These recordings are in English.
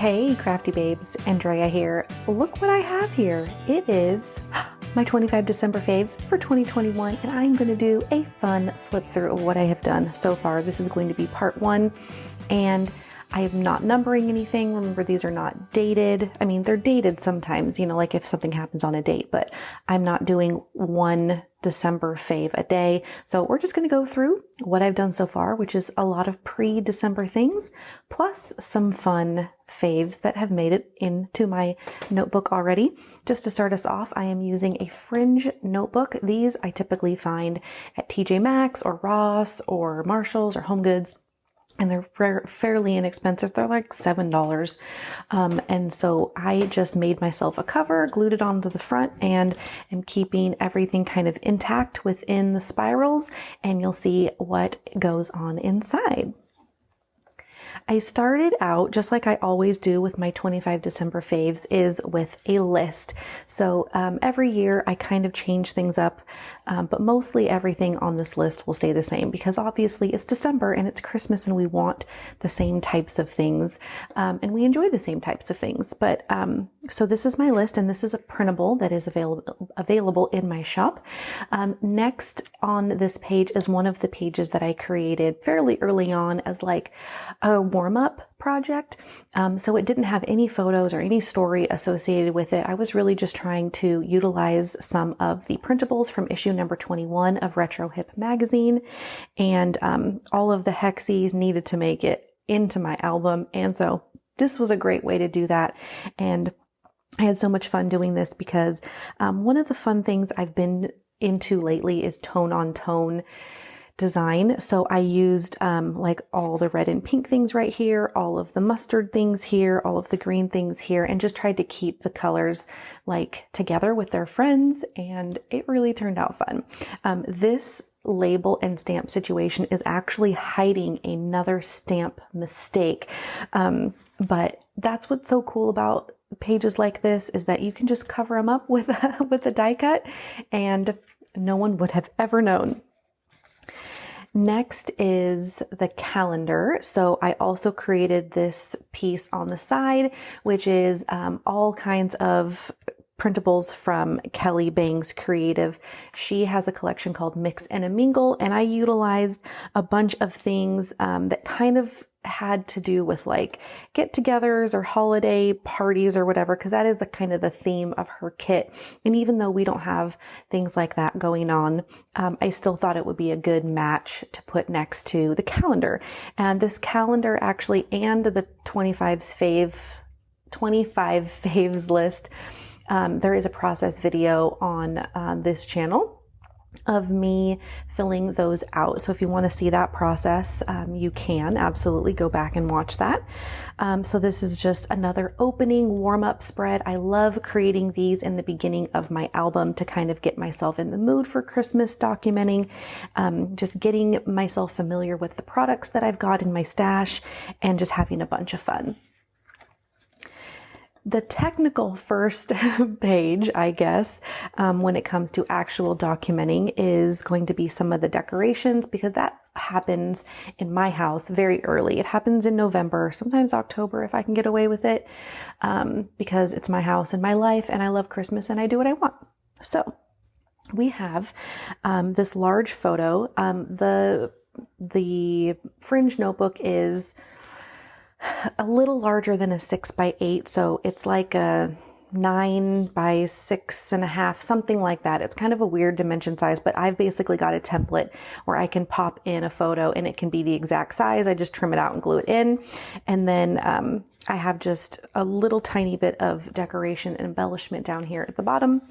Hey crafty babes, Andrea here. Look what I have here. It is my 25 December faves for 2021, and I'm going to do a fun flip through of what I have done so far. This is going to be part one, and I am not numbering anything. Remember, these are not dated. I mean, they're dated sometimes, you know, like if something happens on a date, but I'm not doing one December fave a day. So we're just going to go through what I've done so far, which is a lot of pre-December things, plus some fun faves that have made it into my notebook already. Just to start us off, I am using a Fringe notebook. These I typically find at TJ Maxx or Ross or Marshalls or HomeGoods. And they're fairly inexpensive. They're like $7. And so I just made myself a cover, glued it onto the front, and am keeping everything kind of intact within the spirals. And you'll see what goes on inside. I started out, just like I always do with my 25 December faves, is with a list. So every year I kind of change things up, but mostly everything on this list will stay the same because obviously it's December and it's Christmas and we want the same types of things, and we enjoy the same types of things. But so this is my list, and this is a printable that is available in my shop. Next on this page is one of the pages that I created fairly early on as like a warm-up project. So it didn't have any photos or any story associated with it. I was really just trying to utilize some of the printables from issue number 21 of Retro Hip magazine. And all of the hexies needed to make it into my album. And so this was a great way to do that. And I had so much fun doing this because one of the fun things I've been into lately is tone on tone design. So I used like all the red and pink things right here, all of the mustard things here, all of the green things here, and just tried to keep the colors like together with their friends, and it really turned out fun. This label and stamp situation is actually hiding another stamp mistake. But that's what's so cool about pages like this, is that you can just cover them up with a die cut and no one would have ever known. Next is the calendar. So I also created this piece on the side, which is all kinds of printables from Kelly Bangs Creative. She has a collection called Mix and a Mingle, and I utilized a bunch of things that kind of had to do with like get-togethers or holiday parties or whatever, because that is the kind of the theme of her kit. And even though we don't have things like that going on, I still thought it would be a good match to put next to the calendar. And this calendar actually, and the 25 faves list, there is a process video on this channel of me filling those out. So if you want to see that process, you can absolutely go back and watch that. So this is just another opening warm-up spread. I love creating these in the beginning of my album to kind of get myself in the mood for Christmas documenting, just getting myself familiar with the products that I've got in my stash and just having a bunch of fun. The technical first page, I guess, when it comes to actual documenting, is going to be some of the decorations, because that happens in my house very early. It happens in November, sometimes October if I can get away with it, because it's my house and my life, and I love Christmas and I do what I want. So we have this large photo. The Fringe notebook is a little larger than a 6x8, so it's like a 9x6.5, something like that. It's kind of a weird dimension size, but I've basically got a template where I can pop in a photo and it can be the exact size. I just trim it out and glue it in. And then I have just a little tiny bit of decoration and embellishment down here at the bottom.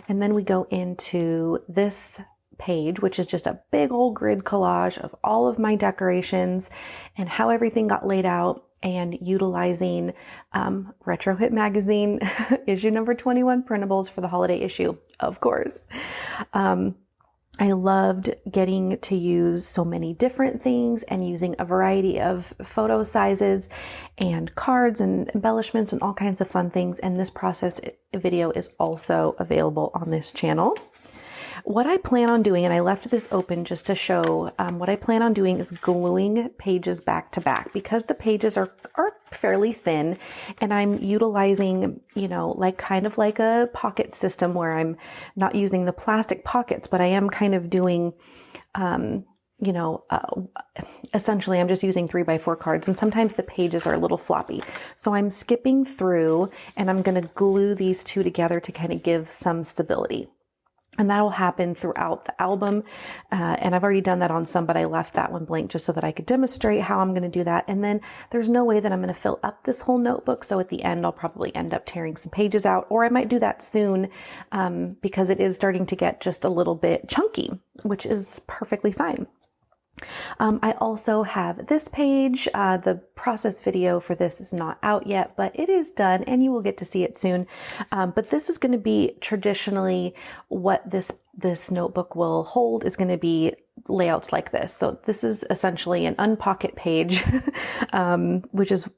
And then we go into this page, which is just a big old grid collage of all of my decorations and how everything got laid out, and utilizing Retro Hip magazine issue number 21 printables for the holiday issue, of course. I loved getting to use so many different things and using a variety of photo sizes and cards and embellishments and all kinds of fun things. And this process video is also available on this channel. What I plan on doing, and I left this open just to show, what I plan on doing is gluing pages back to back because the pages are fairly thin, and I'm utilizing, like kind of like a pocket system where I'm not using the plastic pockets, but I am kind of doing, essentially I'm just using 3x4 cards, and sometimes the pages are a little floppy. So I'm skipping through and I'm going to glue these two together to kind of give some stability. And that'll happen throughout the album. And I've already done that on some, but I left that one blank just so that I could demonstrate how I'm going to do that. And then there's no way that I'm going to fill up this whole notebook. So at the end, I'll probably end up tearing some pages out, or I might do that soon, because it is starting to get just a little bit chunky, which is perfectly fine. I also have this page. The process video for this is not out yet, but it is done and you will get to see it soon. But this is going to be traditionally what this notebook will hold is going to be layouts like this. So this is essentially an unpocket page, which is,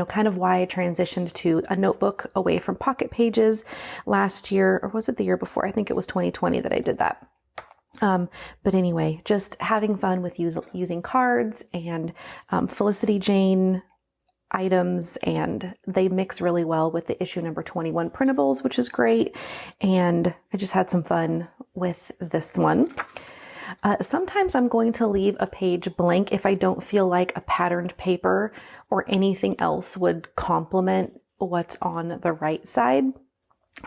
kind of why I transitioned to a notebook away from pocket pages last year, or was it the year before? I think it was 2020 that I did that. But anyway, just having fun with using cards and Felicity Jane items, and they mix really well with the issue number 21 printables, which is great. And I just had some fun with this one. Sometimes I'm going to leave a page blank if I don't feel like a patterned paper or anything else would complement what's on the right side.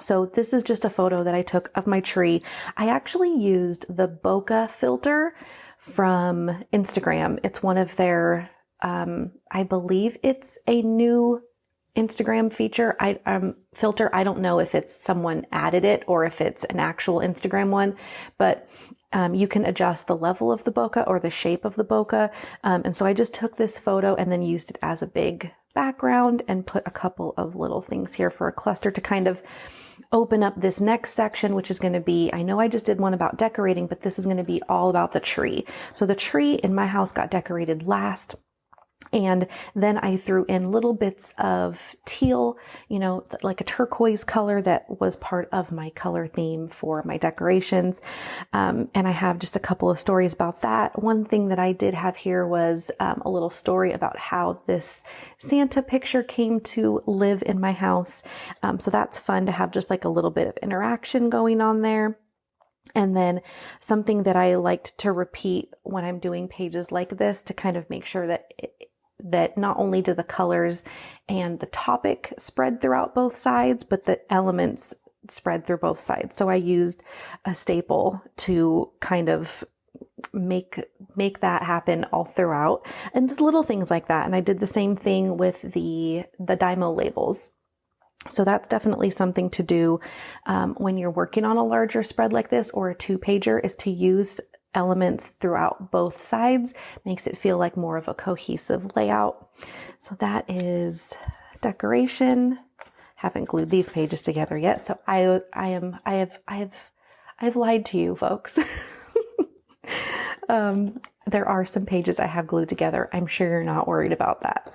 So this is just a photo that I took of my tree. I actually used the bokeh filter from Instagram. It's one of their, I believe it's a new Instagram feature. Filter. I don't know if it's someone added it or if it's an actual Instagram one, but you can adjust the level of the bokeh or the shape of the bokeh. And so I just took this photo and then used it as a big background and put a couple of little things here for a cluster to kind of open up this next section, which is going to be, I know I just did one about decorating, but this is going to be all about the tree. So the tree in my house got decorated last. And then I threw in little bits of teal, like a turquoise color that was part of my color theme for my decorations. And I have just a couple of stories about that. One thing that I did have here was a little story about how this Santa picture came to live in my house. So that's fun to have just like a little bit of interaction going on there. And then something that I liked to repeat when I'm doing pages like this to kind of make sure that not only do the colors and the topic spread throughout both sides, but the elements spread through both sides. So I used a staple to kind of make that happen all throughout, and just little things like that. And I did the same thing with the Dymo labels. So that's definitely something to do when you're working on a larger spread like this or a 2-pager, is to use elements throughout both sides. Makes it feel like more of a cohesive layout. So that is decoration. Haven't glued these pages together yet, so I've lied to you folks. There are some pages I have glued together. I'm sure you're not worried about that.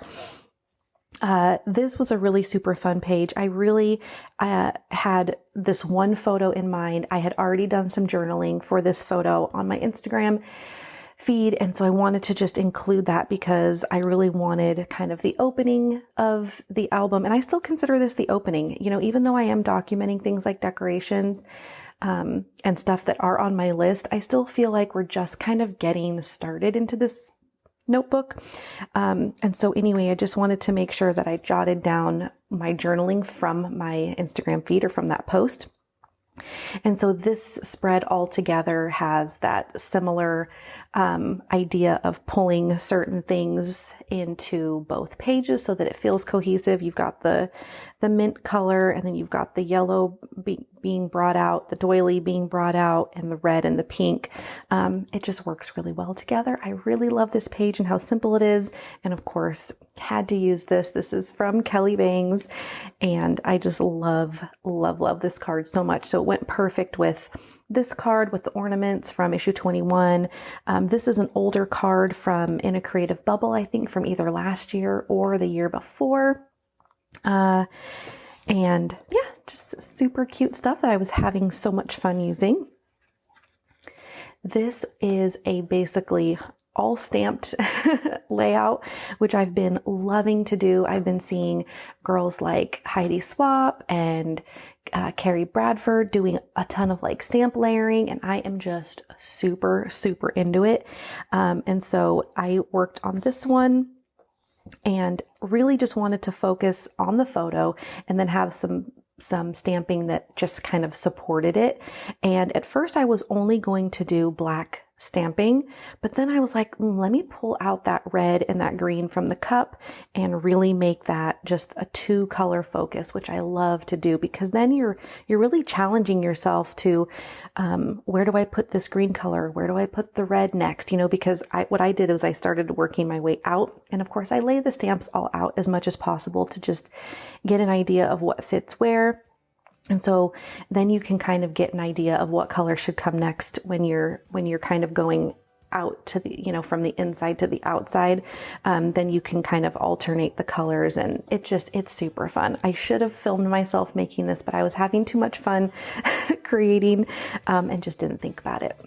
This was a really super fun page. I really had this one photo in mind. I had already done some journaling for this photo on my Instagram feed, and so I wanted to just include that because I really wanted kind of the opening of the album. And I still consider this the opening, even though I am documenting things like decorations and stuff that are on my list, I still feel like we're just kind of getting started into this notebook. And so anyway, I just wanted to make sure that I jotted down my journaling from my Instagram feed or from that post. And so this spread all together has that similar idea of pulling certain things into both pages so that it feels cohesive. You've got the mint color, and then you've got the yellow being brought out, the doily being brought out, and the red and the pink. It just works really well together. I really love this page and how simple it is. And of course, had to use this. This is from Kelly Bangs, and I just love this card so much. So it went perfect with this card with the ornaments from issue 21. This is an older card from In a Creative Bubble, I think from either last year or the year before. And yeah, just super cute stuff that I was having so much fun using. This is a basically all stamped layout, which I've been loving to do. I've been seeing girls like Heidi Swap and Carrie Bradford doing a ton of like stamp layering, and I am just super, super into it. And so I worked on this one and really just wanted to focus on the photo and then have some stamping that just kind of supported it. And at first I was only going to do black stamping, but then I was like, let me pull out that red and that green from the cup and really make that just a 2-color focus, which I love to do, because then you're really challenging yourself to, where do I put this green color? Where do I put the red next? You know, because what I did was I started working my way out. And of course I lay the stamps all out as much as possible to just get an idea of what fits where. And so then you can kind of get an idea of what color should come next when you're kind of going out to the, you know, from the inside to the outside. Then you can kind of alternate the colors, and it's super fun. I should have filmed myself making this, but I was having too much fun creating, and just didn't think about it.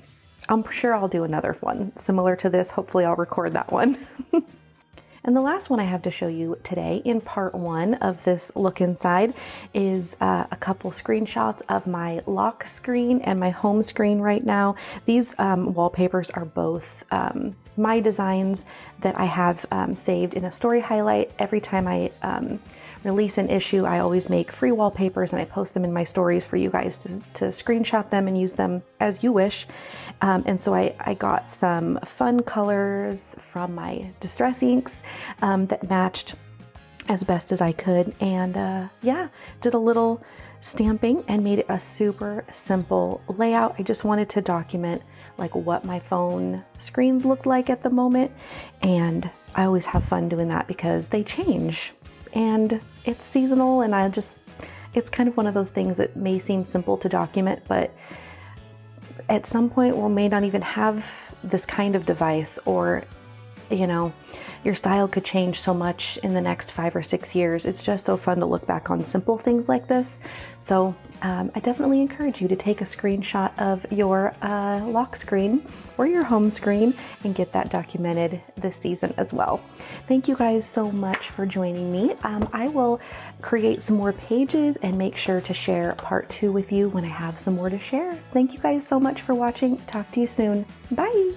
I'm sure I'll do another one similar to this. Hopefully I'll record that one. And the last one I have to show you today in part 1 of this look inside is a couple screenshots of my lock screen and my home screen right now. These wallpapers are both my designs that I have saved in a story highlight. Every time I release an issue, I always make free wallpapers and I post them in my stories for you guys to screenshot them and use them as you wish. And so I got some fun colors from my distress inks that matched as best as I could. And yeah, did a little stamping and made it a super simple layout. I just wanted to document like what my phone screens looked like at the moment. And I always have fun doing that because they change and it's seasonal, and it's kind of one of those things that may seem simple to document, but at some point we may not even have this kind of device, or, you know, your style could change so much in the next 5 or 6 years. It's just so fun to look back on simple things like this. So I definitely encourage you to take a screenshot of your lock screen or your home screen and get that documented this season as well. Thank you guys so much for joining me. I will create some more pages and make sure to share part 2 with you when I have some more to share. Thank you guys so much for watching. Talk to you soon. Bye.